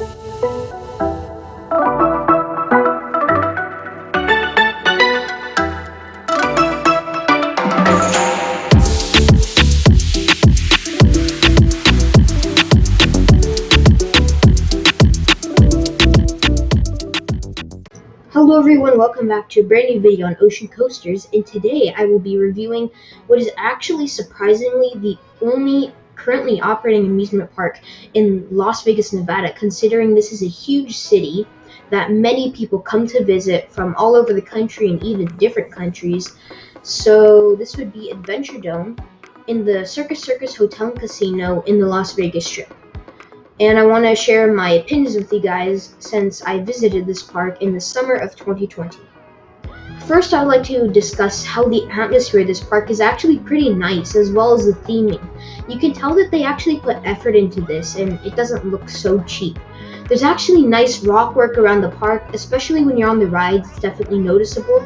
Hello everyone, welcome back to a brand new video on ocean coasters, and today I will be reviewing what is actually surprisingly the only currently operating amusement park in Las Vegas, Nevada, considering this is a huge city that many people come to visit from all over the country and even different countries. So this would be Adventuredome in the Circus Circus Hotel and Casino in the Las Vegas Strip. And I want to share my opinions with you guys since I visited this park in the summer of 2020. First, I'd like to discuss how the atmosphere of this park is actually pretty nice, as well as the theming. You can tell that they actually put effort into this, and it doesn't look so cheap. There's actually nice rock work around the park, especially when you're on the rides, it's definitely noticeable.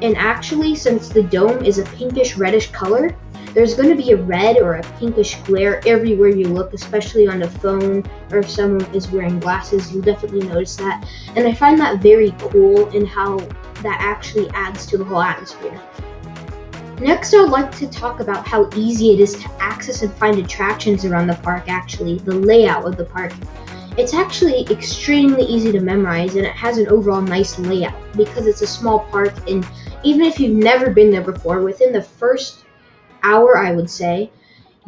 And actually, since the dome is a pinkish reddish color, there's going to be a red or a pinkish glare everywhere you look, especially on the phone, or if someone is wearing glasses, you'll definitely notice that. And I find that very cool in how that actually adds to the whole atmosphere. Next, I would like to talk about how easy it is to access and find attractions around the park, actually, the layout of the park. It's actually extremely easy to memorize, and it has an overall nice layout because it's a small park, and even if you've never been there before, within the first hour, I would say,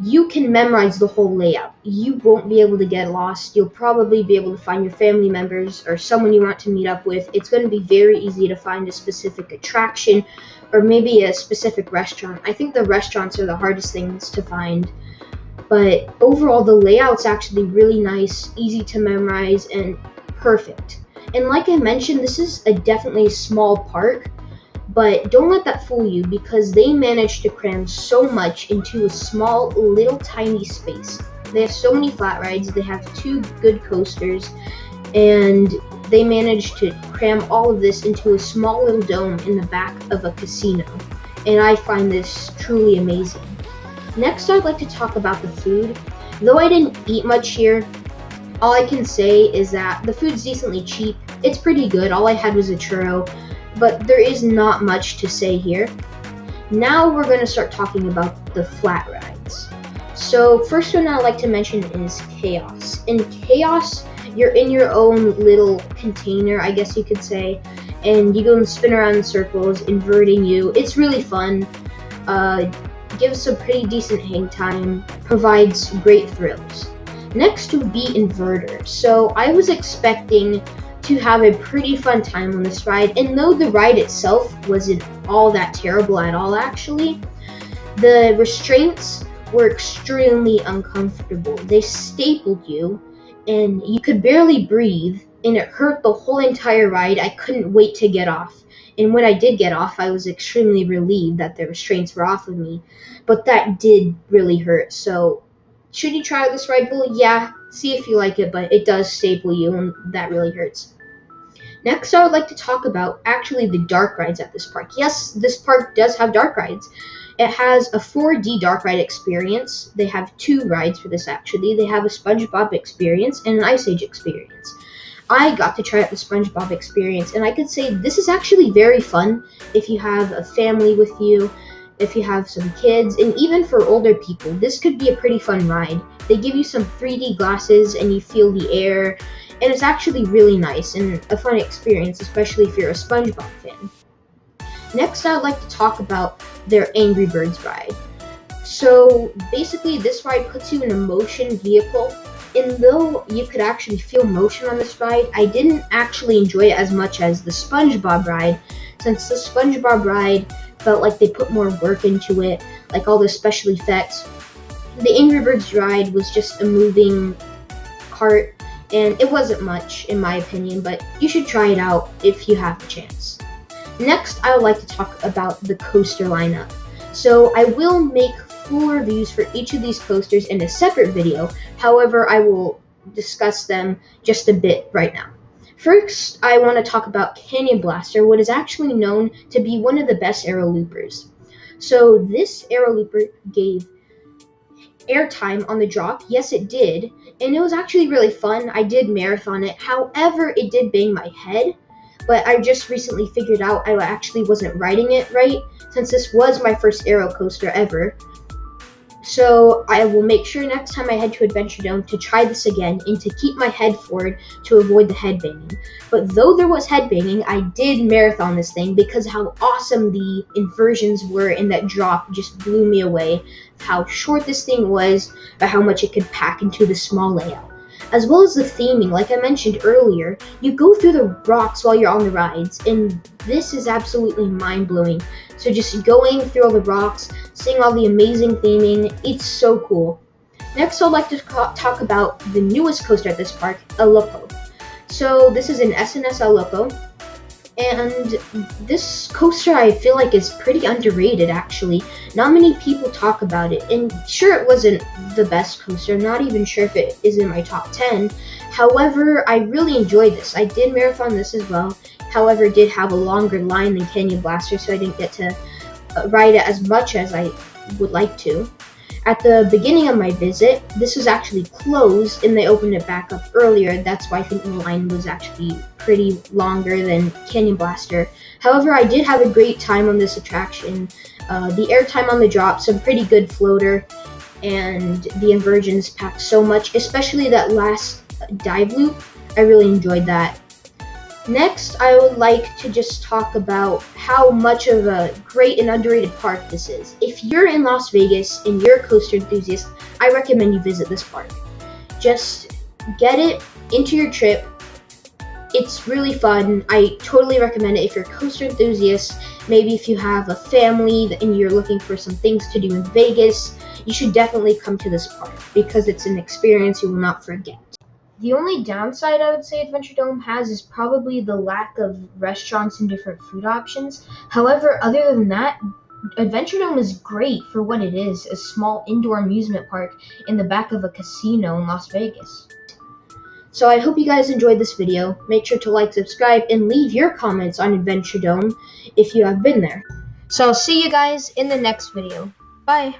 you can memorize the whole layout. You won't be able to get lost. You'll probably be able to find your family members or someone you want to meet up with. It's going to be very easy to find a specific attraction or maybe a specific restaurant. I think the restaurants are the hardest things to find. But overall, the layout's actually really nice, easy to memorize, and perfect. And like I mentioned, this is definitely a small park. But don't let that fool you, because they managed to cram so much into a small, little, tiny space. They have so many flat rides, they have 2 good coasters, and they managed to cram all of this into a small little dome in the back of a casino. And I find this truly amazing. Next, I'd like to talk about the food. Though I didn't eat much here, all I can say is that the food's decently cheap. It's pretty good. All I had was a churro. But there is not much to say here. Now we're going to start talking about the flat rides. So first one I'd like to mention is Chaos. In Chaos, you're in your own little container, I guess you could say, and you go and spin around in circles, inverting you. It's really fun. Gives some pretty decent hang time, provides great thrills. Next would be Inverter. So I was expecting to have a pretty fun time on this ride, and though the ride itself wasn't all that terrible at all, actually, the restraints were extremely uncomfortable. They stapled you and you could barely breathe, and it hurt the whole entire ride. I couldn't wait to get off, and when I did get off, I was extremely relieved that the restraints were off of me, but that did really hurt. So should you try this ride, Bull? Yeah, see if you like it, but it does staple you, and that really hurts. Next, I would like to talk about actually the dark rides at this park. Yes, this park does have dark rides. It has a 4D dark ride experience. They have 2 rides for this, actually. They have a SpongeBob experience and an Ice Age experience. I got to try out the SpongeBob experience, and I could say this is actually very fun if you have a family with you, if you have some kids, and even for older people. This could be a pretty fun ride. They give you some 3D glasses and you feel the air, and it's actually really nice and a fun experience, especially if you're a SpongeBob fan. Next, I'd like to talk about their Angry Birds ride. So basically, this ride puts you in a motion vehicle, and though you could actually feel motion on this ride, I didn't actually enjoy it as much as the SpongeBob ride, since the SpongeBob ride felt like they put more work into it, like all the special effects. The Angry Birds ride was just a moving cart, and it wasn't much in my opinion, but you should try it out if you have the chance. Next, I would like to talk about the coaster lineup. So I will make full reviews for each of these coasters in a separate video. However, I will discuss them just a bit right now. First, I want to talk about Canyon Blaster, what is actually known to be one of the best aero loopers. So this aero looper gave airtime on the drop. Yes, it did, and it was actually really fun. I did marathon it. However, it did bang my head, but I just recently figured out I actually wasn't riding it right, since this was my first aero coaster ever. So I will make sure next time I head to Adventuredome to try this again and to keep my head forward to avoid the head banging. But though there was head banging, I did marathon this thing because how awesome the inversions were in that drop just blew me away. How short this thing was, but how much it could pack into the small layout. As well as the theming, like I mentioned earlier, you go through the rocks while you're on the rides, and this is absolutely mind-blowing. So just going through all the rocks, seeing all the amazing theming, it's so cool. Next, I'd like to talk about the newest coaster at this park, El Loco. So this is an SNS El Loco, and this coaster I feel like is pretty underrated actually. Not many people talk about it, and sure, it wasn't the best coaster, not even sure if it is in my top 10. However, I really enjoyed this. I did marathon this as well. However, it did have a longer line than Canyon Blaster, so I didn't get to ride it as much as I would like to. At the beginning of my visit, this was actually closed and they opened it back up earlier. That's why I think the line was actually pretty longer than Canyon Blaster. However, I did have a great time on this attraction. The airtime on the drop, some pretty good floater, and the inversions packed so much, especially that last dive loop. I really enjoyed that. Next, I would like to just talk about how much of a great and underrated park this is. If you're in Las Vegas and you're a coaster enthusiast, I recommend you visit this park. Just get it into your trip. It's really fun. I totally recommend it if you're a coaster enthusiast. Maybe if you have a family and you're looking for some things to do in Vegas, you should definitely come to this park because it's an experience you will not forget. The only downside I would say Adventuredome has is probably the lack of restaurants and different food options. However, other than that, Adventuredome is great for what it is, a small indoor amusement park in the back of a casino in Las Vegas. So I hope you guys enjoyed this video. Make sure to like, subscribe, and leave your comments on Adventuredome if you have been there. So I'll see you guys in the next video. Bye!